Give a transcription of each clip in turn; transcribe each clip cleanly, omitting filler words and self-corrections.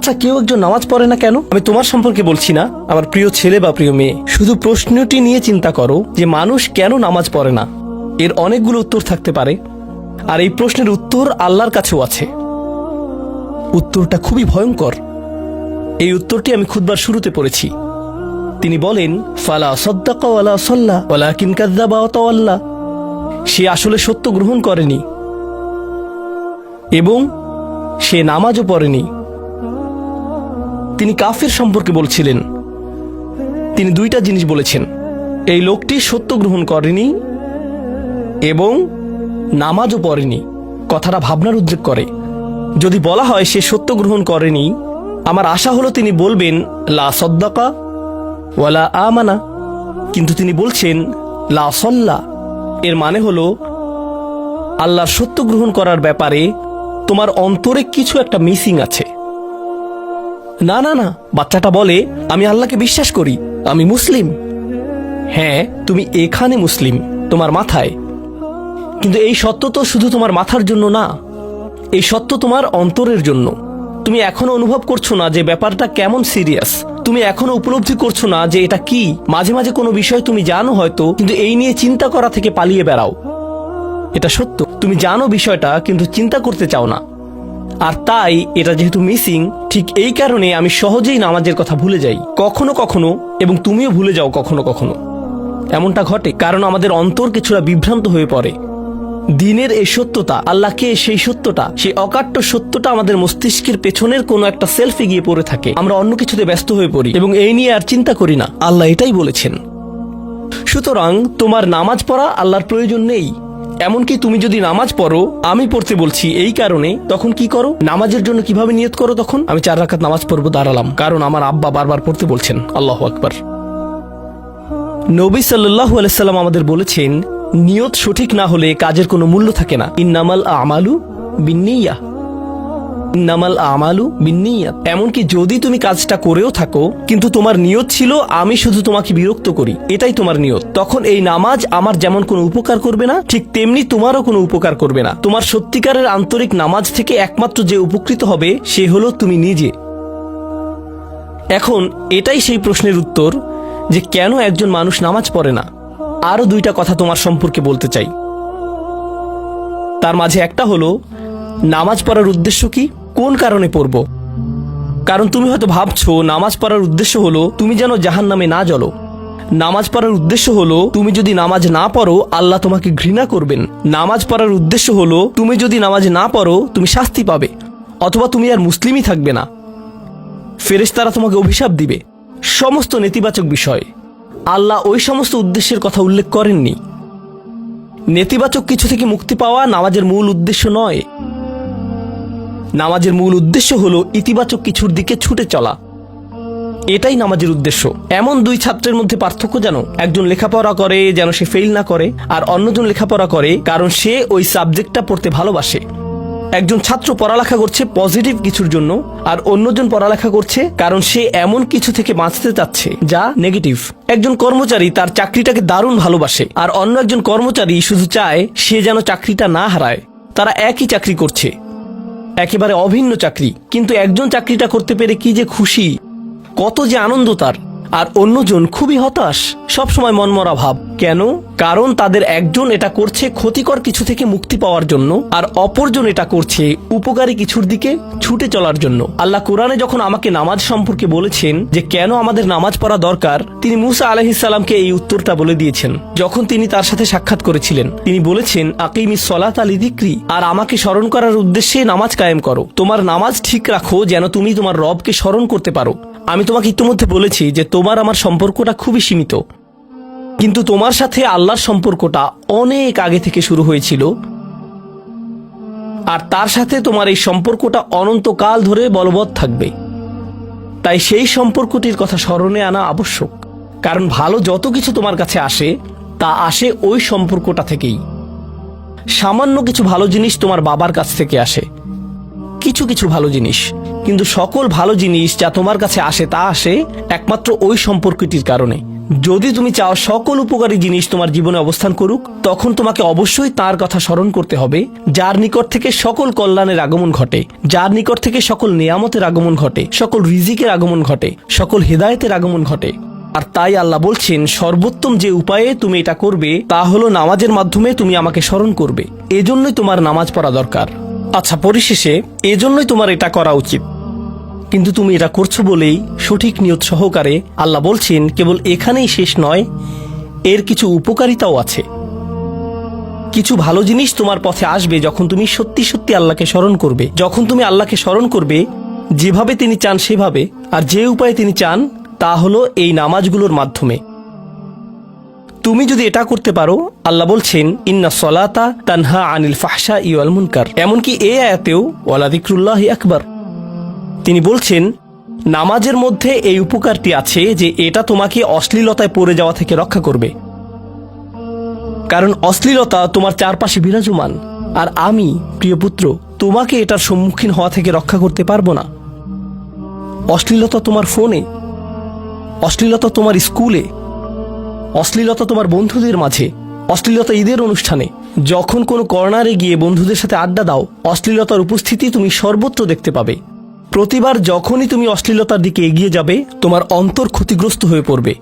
আচ্ছা, কেউ একজন নামাজ পড়ে না কেন? আমি তোমার সম্পর্কে বলছি না, আমার প্রিয় ছেলে বা প্রিয় মেয়ে। শুধু প্রশ্নটি নিয়ে চিন্তা করো যে মানুষ কেন নামাজ পড়ে না। এর অনেকগুলো উত্তর থাকতে পারে, আর এই প্রশ্নের উত্তর আল্লাহর কাছেও আছে। উত্তরটা খুবই ভয়ঙ্কর। এই উত্তরটি আমি খুতবার শুরুতে পড়েছি। তিনি বলেন, ফালা সাদ্দাকা ওয়ালা সাল্লা ওয়ালাকিন কাযযাবা ওয়া তাওয়াল্লা। সে আসলে সত্য গ্রহণ করেনি এবং সে নামাজও পড়েনি। তিনি কাফের সম্পর্কে বলছিলেন। তিনি দুইটা জিনিস বলেছেন, এই লোকটি সত্য গ্রহণ করেনি এবং নামাজও পড়েনি। কথাটা ভাবনার উদ্রেক করে। যদি বলা হয় সে সত্য গ্রহণ করেনি, আমার আশা হলো তিনি বলবেন লা সাদ্দাকা ওয়ালা আমানা, কিন্তু তিনি বলছেন লা সাল্লা। এর মানে হলো আল্লাহর সত্য গ্রহণ করার ব্যাপারে তোমার অন্তরে কিছু একটা মিসিং আছে। না না না, বাচ্চাটা বলে আমি আল্লাহকে বিশ্বাস করি, আমি মুসলিম। হ্যাঁ, তুমি এখানে মুসলিম, তোমার মাথায়। কিন্তু এই সত্য তো শুধু তোমার মাথার জন্য না, এই সত্য তোমার অন্তরের জন্য। তুমি এখনো অনুভব করছো না যে ব্যাপারটা কেমন সিরিয়াস। তুমি এখনো উপলব্ধি করছো না যে এটা কি। মাঝে মাঝে কোনো বিষয় তুমি জানো হয়তো, কিন্তু এই নিয়ে চিন্তা করা থেকে পালিয়ে বেড়াও। এটা সত্য, তুমি জানো বিষয়টা কিন্তু চিন্তা করতে চাও না। আর তাই এটা যেহেতু মিসিং, ঠিক এই কারণে আমি সহজেই নামাজের কথা ভুলে যাই কখনো কখনো, এবং তুমিও ভুলে যাও কখনো কখনো। এমনটা ঘটে কারণ আমাদের অন্তর কিছুটা বিভ্রান্ত হয়ে পড়ে। দিনের এই সত্যতা, আল্লাহকে সেই সত্যটা, সেই অকাট্য সত্যটা আমাদের মস্তিষ্কের পেছনের কোনো একটা সেলফে গিয়ে পড়ে থাকে। আমরা অন্য কিছুতে ব্যস্ত হয়ে পড়ি এবং এই নিয়ে আর চিন্তা করি না। আল্লাহ এটাই বলেছেন। সুতরাং তোমার নামাজ পড়া আল্লাহর প্রয়োজন নেই। এমনকি তুমি যদি নামাজ পড়ো, আমি পড়তে বলছি এই কারণে, তখন কি করো? নামাজের জন্য কিভাবে নিয়ত করো? তখন আমি 4 রাকাত নামাজ পড়বো, দাঁড়ালাম, কারণ আমার আব্বা বারবার পড়তে বলছেন। আল্লাহু আকবার। নবী সাল্লাল্লাহু আলাইহি সাল্লাম আমাদের বলেছেন, নিয়ত সঠিক না হলে কাজের কোনো মূল্য থাকে না। ইন্নামাল আমালু বিন্নিয়াহ, ইন্নামাল আমালু বিন্নিয়াত। এমনকি যদি তুমি কাজটা করেও থাকো কিন্তু তোমার নিয়ত ছিল আমি শুধু তোমাকে বিরক্ত করি, এটাই তোমার নিয়ত, তখন এই নামাজ আমার যেমন কোনো উপকার করবে না, ঠিক তেমনি তোমারও কোনো উপকার করবে না। তোমার সত্যিকারের আন্তরিক নামাজ থেকে একমাত্র যে উপকৃত হবে সে হলো তুমি নিজে। এখন এটাই সেই প্রশ্নের উত্তর যে কেন একজন মানুষ নামাজ পড়ে না। আরো 2টা কথা তোমার সম্পর্কে বলতে চাই। তার মাঝে একটা হলো নামাজ পড়ার উদ্দেশ্য কি, কোন কারণে পড়ব। কারণ তুমি হয়তো ভাবছো নামাজ পড়ার উদ্দেশ্য হলো তুমি যেন জাহান্নামে না জ্বলো। নামাজ পড়ার উদ্দেশ্য হলো তুমি যদি নামাজ না পড়ো আল্লাহ তোমাকে ঘৃণা করবেন। নামাজ পড়ার উদ্দেশ্য হলো তুমি যদি নামাজ না পড়ো তুমি শাস্তি পাবে, অথবা তুমি আর মুসলিমই থাকবে না, ফেরেশতারা তোমাকে অভিশাপ দিবে। সমস্ত নেতিবাচক বিষয়। আল্লাহ ওই সমস্ত উদ্দেশ্যের কথা উল্লেখ করেননি। নেতিবাচক কিছু থেকে মুক্তি পাওয়া নামাজের মূল উদ্দেশ্য নয়। নামাজের মূল উদ্দেশ্য হলো ইতিবাচক কিছুর দিকে ছুটে চলা, এটাই নামাজের উদ্দেশ্য। এমন 2 ছাত্রের মধ্যে পার্থক্য জানো? একজন লেখাপড়া করে যেন সে ফেল না করে, আর অন্যজন লেখাপড়া করে কারণ সে ওই সাবজেক্টটা পড়তে ভালোবাসে। একজন ছাত্র পড়ালেখা করছে পজিটিভ কিছুর জন্য, আর অন্যজন পড়ালেখা করছে কারণ সে এমন কিছু থেকে বাঁচতে চাচ্ছে যা নেগেটিভ। একজন কর্মচারী তার চাকরিটাকে দারুণ ভালোবাসে, আর অন্য একজন কর্মচারী শুধু চায় সে যেন চাকরিটা না হারায়। তারা একই চাকরি করছে, একেবারে অভিন্ন চাকরি, কিন্তু একজন চাকরিটা করতে পেরে কি যে খুশি, কত যে আনন্দ তার, আর অন্যজন খুবই হতাশ, সবসময় মনমরা ভাব। কেন? কারণ তাদের একজন এটা করছে ক্ষতিকর কিছু থেকে মুক্তি পাওয়ার জন্য, আর অপরজন এটা করছে উপকারী কিছুর দিকে ছুটে চলার জন্য। আল্লাহ কোরআনে যখন আমাকে নামাজ সম্পর্কে বলেছেন যে কেন আমাদের নামাজ পড়া দরকার, তিনি মুসা আলাইহিস সালামকে এই উত্তরটা বলে দিয়েছেন যখন তিনি তার সাথে সাক্ষাৎ করেছিলেন। তিনি বলেছেন, আকিমিস সলাতা লিযিকরি, আর আমাকে স্মরণ করার উদ্দেশ্যে নামাজ কায়েম করো। তোমার নামাজ ঠিক রাখো যেন তুমি তোমার রবকে স্মরণ করতে পারো। আমি তোমাকে ইতিমধ্যে বলেছি যে তোমার আমার সম্পর্কটা খুবই সীমিত, কিন্তু তোমার সাথে আল্লাহর সম্পর্কটা অনেক আগে থেকে শুরু হয়েছিল, আর তার সাথে তোমার এই সম্পর্কটা অনন্তকাল ধরে বলবৎ থাকবে। তাই সেই সম্পর্কটির কথা স্মরণে আনা আবশ্যক, কারণ ভালো যত কিছু তোমার কাছে আসে তা আসে ওই সম্পর্কটা থেকেই। সামান্য কিছু ভালো জিনিস তোমার বাবার কাছ থেকে আসে, কিছু কিছু ভালো জিনিস, কিন্তু সকল ভালো জিনিস যা তোমার কাছে আসে তা আসে একমাত্র ওই সম্পর্কটির কারণে। যদি তুমি চাও সকল উপকারী জিনিস তোমার জীবনে অবস্থান করুক, তখন তোমাকে অবশ্যই তার কথা স্মরণ করতে হবে, যার নিকট থেকে সকল কল্যাণের আগমন ঘটে, যার নিকট থেকে সকল নিয়ামতের আগমন ঘটে, সকল রিজিকের আগমন ঘটে, সকল হেদায়েতের আগমন ঘটে। আর তাই আল্লাহ বলছেন, সর্বোত্তম যে উপায়ে তুমি এটা করবে তা হলো নামাজের মাধ্যমে তুমি আমাকে স্মরণ করবে। এজন্যই তোমার নামাজ পড়া দরকার। আচ্ছা, পরিশেষে এজন্যই তোমার এটা করা উচিত। কিন্তু তুমি এটা করছো বলেই সঠিক নিয়ত সহকারে আল্লাহ বলছেন, কেবল এখানেই শেষ নয়, এর কিছু উপকারিতাও আছে। কিছু ভালো জিনিস তোমার পথে আসবে যখন তুমি সত্যি সত্যি আল্লাহকে স্মরণ করবে। যখন তুমি আল্লাহকে স্মরণ করবে যেভাবে তিনি চান সেভাবে, আর যে উপায়ে তিনি চান তা হলো এই নামাজগুলোর মাধ্যমে। তুমি যদি এটা করতে পারো, আল্লাহ বলছেন, ইন্না সলাতা তানহা আনিল ফাহশা ওয়াল মুনকার। এমনকি এই আয়াতেও ওয়ালা যিকরুল্লাহি আকবার, তিনি বলছেন নামাজের মধ্যে এই উপকারটি আছে যে এটা তোমাকে অশ্লীলতায় পড়ে যাওয়া থেকে রক্ষা করবে। কারণ অশ্লীলতা তোমার চারপাশে বিরাজমান, আর আমি প্রিয় পুত্র তোমাকে এটার সম্মুখীন হওয়া থেকে রক্ষা করতে পারবো না। অশ্লীলতা তোমার ফোনে, অশ্লীলতা তোমার স্কুলে, অশ্লীলতা তোমার বন্ধুদের মাঝে, অশ্লীলতা ঈদের অনুষ্ঠানে, যখন কোনো কর্নারে গিয়ে বন্ধুদের সাথে আড্ডা দাও, অশ্লীলতার উপস্থিতি তুমি সর্বত্র দেখতে পাবে। প্রতিবার যখনই তুমি অশ্লীলতার দিকে এগিয়ে যাবে, তোমার অন্তর ক্ষতিগ্রস্ত হয়ে পড়বে।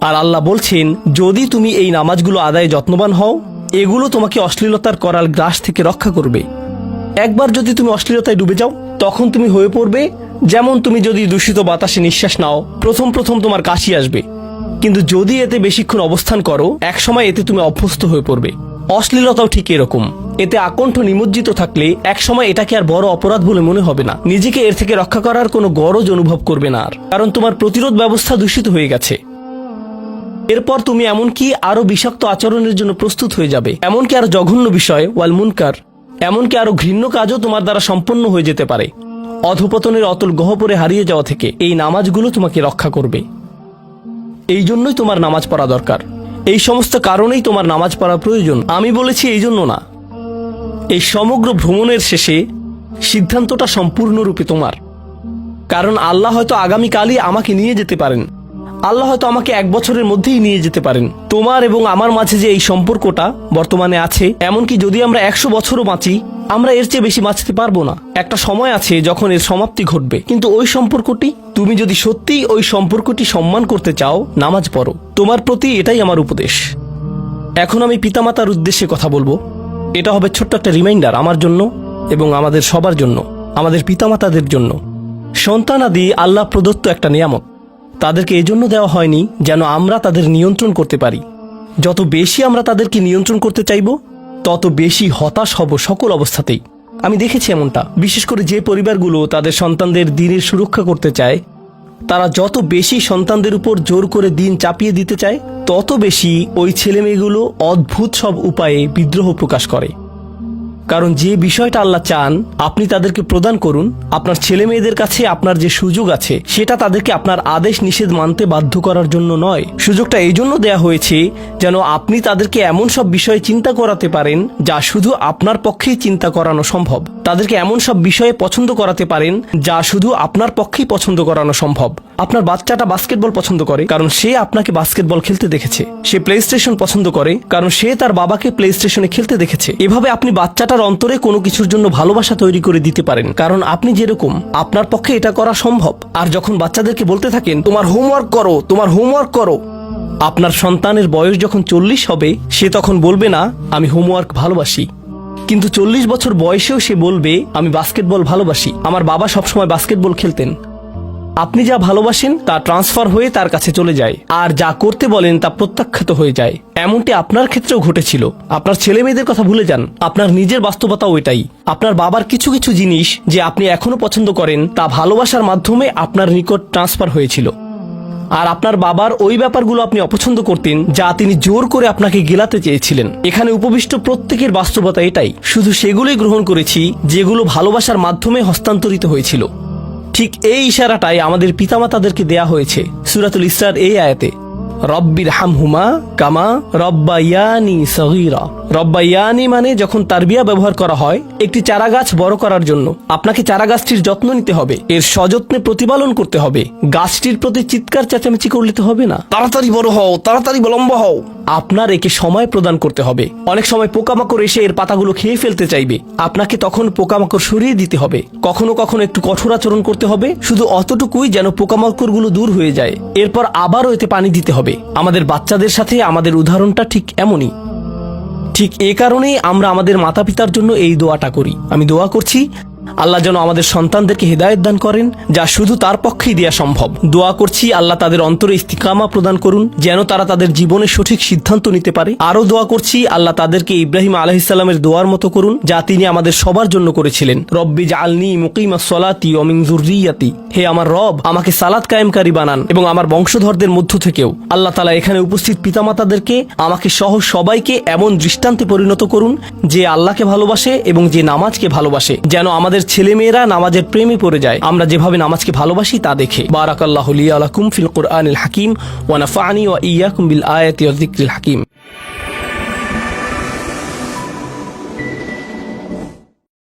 আর আল্লাহ বলছেন, যদি তুমি এই নামাজগুলো আদায়ে যত্নবান হও, এগুলো তোমাকে অশ্লীলতার করাল গ্রাস থেকে রক্ষা করবে। একবার যদি তুমি অশ্লীলতায় ডুবে যাও, তখন তুমি হয়ে পড়বে যেমন তুমি যদি দূষিত বাতাসে নিঃশ্বাস নাও, প্রথম প্রথম তোমার কাশি আসবে, কিন্তু যদি এতে বেশিক্ষণ অবস্থান করো, একসময় এতে তুমি অভ্যস্ত হয়ে পড়বে। অশ্লীলতাও ঠিক এরকম। এতে আকণ্ঠ নিমজ্জিত থাকলে একসময় এটাকে আর বড় অপরাধ বলে মনে হবে না। নিজেকে এর থেকে রক্ষা করার কোনো গরজ অনুভব করবে না আর, কারণ তোমার প্রতিরোধ ব্যবস্থা দূষিত হয়ে গেছে। এরপর তুমি এমনকি আরো বিষাক্ত আচরণের জন্য প্রস্তুত হয়ে যাবে, এমনকি আরো জঘন্য বিষয় ওয়াল মুনকার, এমনকি আরো ঘৃণ্য কাজও তোমার দ্বারা সম্পন্ন হয়ে যেতে পারে। অধপতনের অতল গহ্বরে হারিয়ে যাওয়া থেকে এই নামাজগুলো তোমাকে রক্ষা করবে। এই জন্যই তোমার নামাজ পড়া দরকার। এই সমস্ত কারণেই তোমার নামাজ পড়া প্রয়োজন। আমি বলেছি এই জন্য না। এই সমগ্র ভ্রমণের শেষে সিদ্ধান্তটা সম্পূর্ণরূপে তোমার। কারণ আল্লাহ হয়তো আগামীকালই আমাকে নিয়ে যেতে পারেন, আল্লাহ হয়তো আমাকে 1 বছরের মধ্যেই নিয়ে যেতে পারেন। তোমার এবং আমার মাঝে যে এই সম্পর্কটা বর্তমানে আছে, এমনকি যদি আমরা 100 বছরও বাঁচি, আমরা এর চেয়ে বেশি বাঁচতে পারবো না। একটা সময় আছে যখন এর সমাপ্তি ঘটবে। কিন্তু ওই সম্পর্কটি, তুমি যদি সত্যিই ওই সম্পর্কটি সম্মান করতে চাও, নামাজ পড়ো। তোমার প্রতি এটাই আমার উপদেশ। এখন আমি পিতামাতার উদ্দেশ্যে কথা বলবো। এটা হবে ছোট্ট একটা রিমাইন্ডার আমার জন্য এবং আমাদের সবার জন্য, আমাদের পিতামাতাদের জন্য। সন্তানাদি আল্লাহ প্রদত্ত একটা নিয়ামত। তাদেরকে এজন্য দেওয়া হয়নি যেন আমরা তাদের নিয়ন্ত্রণ করতে পারি। যত বেশি আমরা তাদেরকে নিয়ন্ত্রণ করতে চাইব, তত বেশি হতাশ হব সকল অবস্থাতেই। আমি দেখেছি এমনটা, বিশেষ করে যে পরিবারগুলো তাদের সন্তানদের দিনের সুরক্ষা করতে চায়, তারা যত বেশি সন্তানদের উপর জোর করে দিন চাপিয়ে দিতে চায়, তত বেশি ওই ছেলেমেয়েগুলো অদ্ভুত সব উপায়ে বিদ্রোহ প্রকাশ করে। কারণ যে বিষয়টা আল্লাহ চান আপনি তাদেরকে প্রদান করুন, আপনার ছেলে মেয়েদের কাছে আপনার যে সুযোগ আছে সেটা তাদেরকে আপনার আদেশ নিষেধ মানতে বাধ্য করার জন্য নয়। সুযোগটা এই জন্য দেয়া হয়েছে যেন আপনি তাদেরকে এমন সব বিষয়ে চিন্তা করাতে পারেন যা শুধু আপনার পক্ষেই চিন্তা করানো সম্ভব। তাদেরকে এমন সব বিষয়ে পছন্দ করাতে পারেন যা শুধু আপনার পক্ষেই পছন্দ করানো সম্ভব। আপনার বাচ্চাটা বাস্কেটবল পছন্দ করে কারণ সে আপনাকে বাস্কেটবল খেলতে দেখেছে। সে প্লে স্টেশন পছন্দ করে কারণ সে তার বাবাকে প্লে স্টেশনে খেলতে দেখেছে। এভাবে আপনি বাচ্চাটার অন্তরে কোনো কিছুর জন্য ভালোবাসা তৈরি করে দিতে পারেন, কারণ আপনি যেরকম, আপনার পক্ষে এটা করা সম্ভব। আর যখন বাচ্চাদেরকে বলতে থাকেন তোমার হোমওয়ার্ক করো, তোমার হোমওয়ার্ক করো, আপনার সন্তানের বয়স যখন 40 হবে, সে তখন বলবে না আমি হোমওয়ার্ক ভালোবাসি, কিন্তু 40 বছর বয়সেও সে বলবে আমি বাস্কেটবল ভালোবাসি, আমার বাবা সবসময় বাস্কেটবল খেলতেন। আপনি যা ভালোবাসেন তা ট্রান্সফার হয়ে তার কাছে চলে যায়, আর যা করতে বলেন তা প্রত্যাখ্যাত হয়ে যায়। এমনটি আপনার ক্ষেত্রেও ঘটেছিল। আপনার ছেলে মেয়েদের কথা ভুলে যান, আপনার নিজের বাস্তবতাও এটাই। আপনার বাবার কিছু কিছু জিনিস যে আপনি এখনো পছন্দ করেন তা ভালোবাসার মাধ্যমে আপনার নিকট ট্রান্সফার হয়েছিল, আর আপনার বাবার ওই ব্যাপারগুলো আপনি অপছন্দ করতেন যা তিনি জোর করে আপনাকে গেলাতে চেয়েছিলেন। এখানে উপবিষ্ট প্রত্যেকের বাস্তবতা এটাই, শুধু সেগুলোই গ্রহণ করেছি যেগুলো ভালোবাসার মাধ্যমে হস্তান্তরিত হয়েছিল। ঠিক এই ইশারাটাই আমাদের পিতামাতাদেরকে দেয়া হয়েছে সূরাতুল ইসরার এই আয়াতে, রব্বির হামহুমা কামা রব্বায়ানি সগীরা। রব্বাইয়ানি মানে যখন তারবিয়া ব্যবহার করা হয় একটি চারা গাছ বড় করার জন্য, আপনাকে চারা গাছটির যত্ন নিতে হবে, এর সযত্নে প্রতিপালন করতে হবে। গাছটির প্রতি চিৎকার চেঁচামেচি করলে তো হবে না, তাড়াতাড়ি বড় হও, তাড়াতাড়ি লম্বা হও। আপনার একে সময় প্রদান করতে হবে। অনেক সময় পোকামাকড় এসে এর পাতাগুলো খেয়ে ফেলতে চাইবে, আপনাকে তখন পোকামাকড় সরিয়ে দিতে হবে। কখনো কখনো একটু কঠোর আচরণ করতে হবে, শুধু অতটুকুই যেন পোকামাকড়গুলো দূর হয়ে যায়। এরপর আবারও এতে পানি দিতে হবে। আমাদের বাচ্চাদের সাথে আমাদের উদাহরণটা ঠিক এমনই। ঠিক এ কারণেই আমরা আমাদের মাতা পিতার জন্য এই দোয়াটা করি। আমি দোয়া করছি আল্লাহ যেন আমাদের সন্তানদেরকে হেদায়েত দান করেন, যা শুধু তার পক্ষেই দেয়া সম্ভব। দোয়া করছি আল্লাহ তাদের অন্তরে ইস্তিকামা প্রদান করুন, যেন তারা তাদের জীবনে সঠিক সিদ্ধান্ত নিতে পারে। আরও দোয়া করছি আল্লাহ তাদেরকে ইব্রাহিম আলাইহিসসালামের দোয়ার মতো করুন, যা তিনি আমাদের সবার জন্য করেছিলেন। রব্বি জাআলনি মুকিমাস সলাতি ওয়া মিন যুররিয়াতি, হে আমার রব, আমাকে সালাত কায়েমকারী বানান এবং আমার বংশধরদের মধ্য থেকেও। আল্লাহ তাআলা এখানে উপস্থিত পিতামাতাদেরকে, আমাকে সহ সবাইকে এমন দৃষ্টান্তে পরিণত করুন যে আল্লাহকে ভালোবাসে এবং যে নামাজকে ভালোবাসে, যেন আমাদের ছেলেমেয়েরা নামাজের প্রেমে পড়ে যায় আমরা যেভাবে নামাজকে ভালোবাসি তা দেখে। বারাকাল্লাহু লি ওয়া লাকুম ফিল কুরআনিল হাকিম ওয়া নাফা'নি ওয়া ইয়্যাকুম বিল আয়াতি ওয়াজ যিকরিল হাকিম।